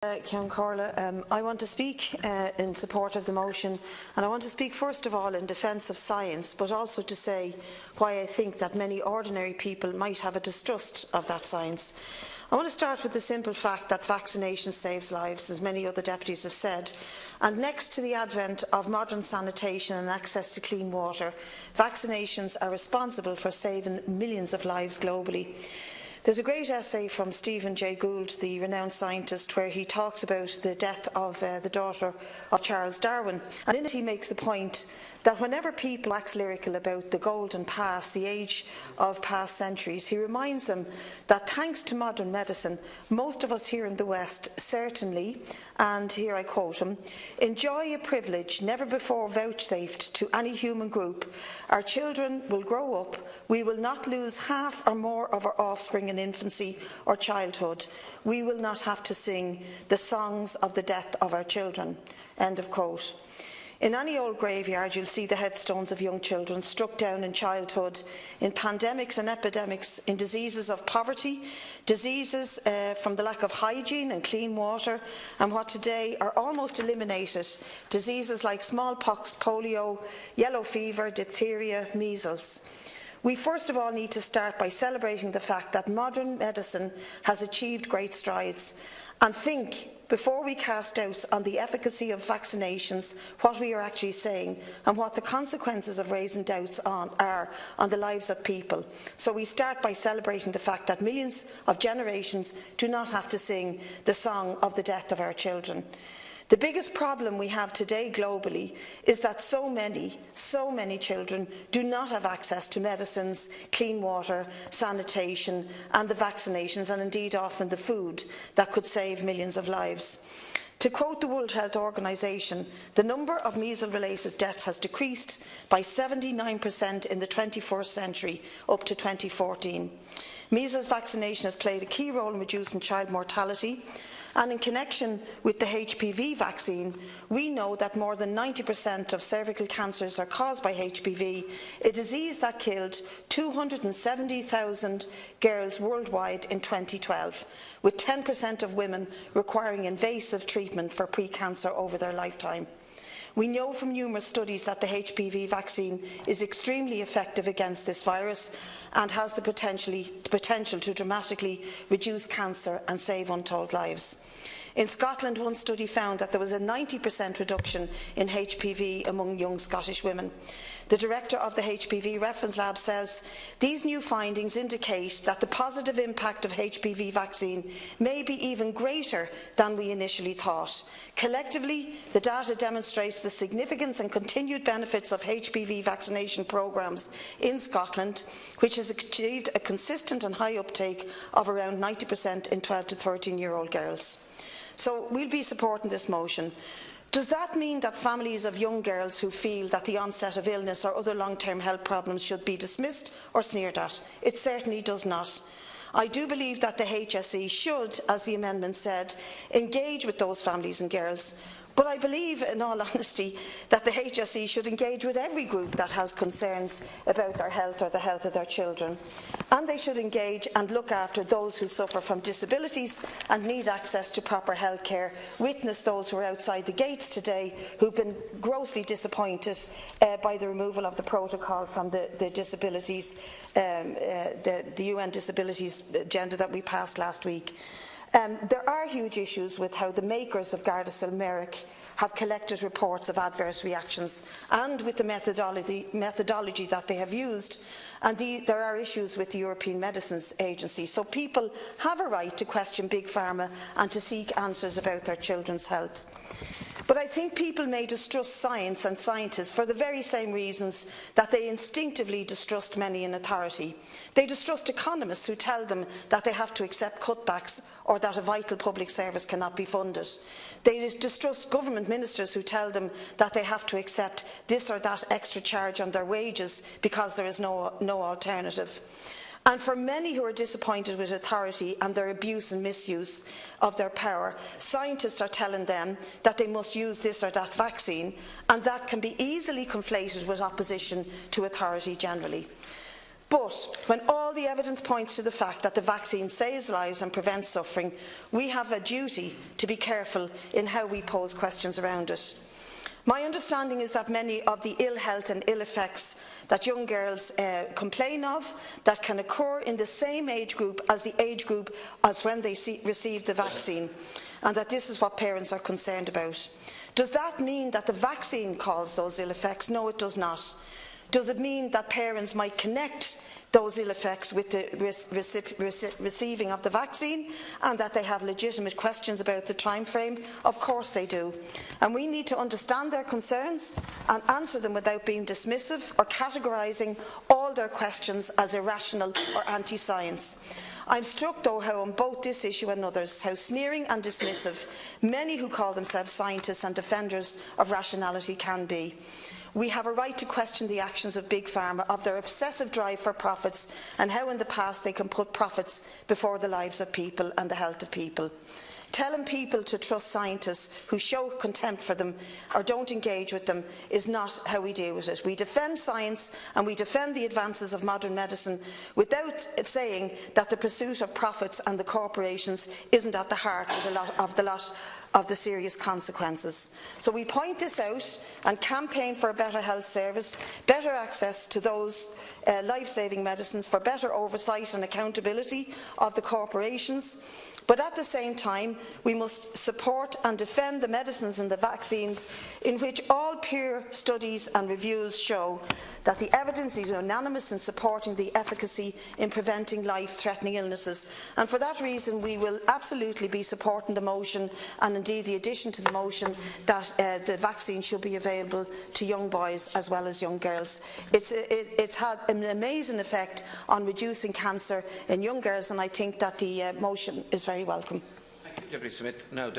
Ceann Comhairle, I want to speak in support of the motion, and I want to speak first of all in defence of science, but also to say why I think that many ordinary people might have a distrust of that science. I want to start with the simple fact that vaccination saves lives, as many other deputies have said, and next to the advent of modern sanitation and access to clean water, vaccinations are responsible for saving millions of lives globally. There's a great essay from Stephen Jay Gould, the renowned scientist, where he talks about the death of the daughter of Charles Darwin. And in it he makes the point that whenever people wax lyrical about the golden past, the age of past centuries, he reminds them that thanks to modern medicine, most of us here in the West certainly, and here I quote him, enjoy a privilege never before vouchsafed to any human group. Our children will grow up. We will not lose half or more of our offspring in infancy or childhood. We will not have to sing the songs of the death of our children. End of quote. In any old graveyard, you'll see the headstones of young children struck down in childhood, in pandemics and epidemics, in diseases of poverty, diseases from the lack of hygiene and clean water, and what today are almost eliminated, diseases like smallpox, polio, yellow fever, diphtheria, measles. We first of all need to start by celebrating the fact that modern medicine has achieved great strides, and think, before we cast doubts on the efficacy of vaccinations, what we are actually saying and what the consequences of raising doubts are on the lives of people. So we start by celebrating the fact that millions of generations do not have to sing the song of the death of our children. The biggest problem we have today globally is that so many children do not have access to medicines, clean water, sanitation and the vaccinations, and indeed often the food that could save millions of lives. To quote the World Health Organization, the number of measles-related deaths has decreased by 79% in the 21st century up to 2014. Measles vaccination has played a key role in reducing child mortality, and in connection with the HPV vaccine, we know that more than 90% of cervical cancers are caused by HPV, a disease that killed 270,000 girls worldwide in 2012, with 10% of women requiring invasive treatment for pre-cancer over their lifetime. We know from numerous studies that the HPV vaccine is extremely effective against this virus and has the potential to dramatically reduce cancer and save untold lives. In Scotland, one study found that there was a 90% reduction in HPV among young Scottish women. The director of the HPV Reference Lab says, these new findings indicate that the positive impact of HPV vaccine may be even greater than we initially thought. Collectively, the data demonstrates the significance and continued benefits of HPV vaccination programmes in Scotland, which has achieved a consistent and high uptake of around 90% in 12 to 13-year-old girls. So we'll be supporting this motion. Does that mean that families of young girls who feel that the onset of illness or other long-term health problems should be dismissed or sneered at? It certainly does not. I do believe that the HSE should, as the amendment said, engage with those families and girls. But I believe, in all honesty, that the HSE should engage with every group that has concerns about their health or the health of their children. And they should engage and look after those who suffer from disabilities and need access to proper health care. Witness those who are outside the gates today who have been grossly disappointed by the removal of the protocol from the disabilities, the UN disabilities agenda that we passed last week. There are huge issues with how the makers of Gardasil Merrick have collected reports of adverse reactions and with the methodology that they have used, and there are issues with the European Medicines Agency. So people have a right to question Big Pharma and to seek answers about their children's health. But I think people may distrust science and scientists for the very same reasons that they instinctively distrust many in authority. They distrust economists who tell them that they have to accept cutbacks or that a vital public service cannot be funded. They distrust government ministers who tell them that they have to accept this or that extra charge on their wages because there is no alternative. And for many who are disappointed with authority and their abuse and misuse of their power, scientists are telling them that they must use this or that vaccine, and that can be easily conflated with opposition to authority generally. But when all the evidence points to the fact that the vaccine saves lives and prevents suffering, we have a duty to be careful in how we pose questions around it. My understanding is that many of the ill health and ill effects that young girls complain of that can occur in the same age group as when they receive the vaccine, and that this is what parents are concerned about. Does that mean that the vaccine causes those ill effects? No, it does not. Does it mean that parents might connect those ill effects with the receiving of the vaccine and that they have legitimate questions about the time frame? Of course they do. And we need to understand their concerns and answer them without being dismissive or categorising all their questions as irrational or anti-science. I'm struck, though, how on both this issue and others, how sneering and dismissive many who call themselves scientists and defenders of rationality can be. We have a right to question the actions of Big Pharma, of their obsessive drive for profits, and how in the past they can put profits before the lives of people and the health of people. Telling people to trust scientists who show contempt for them or don't engage with them is not how we deal with it. We defend science and we defend the advances of modern medicine without saying that the pursuit of profits and the corporations isn't at the heart of the serious consequences. So we point this out and campaign for a better health service, better access to those life-saving medicines, for better oversight and accountability of the corporations. But at the same time, we must support and defend the medicines and the vaccines in which all peer studies and reviews show that the evidence is unanimous in supporting the efficacy in preventing life-threatening illnesses. And for that reason, we will absolutely be supporting the motion, and indeed the addition to the motion that the vaccine should be available to young boys as well as young girls. It's had an amazing effect on reducing cancer in young girls, and I think that the motion is very welcome. Thank you, Deputy Smith. Now,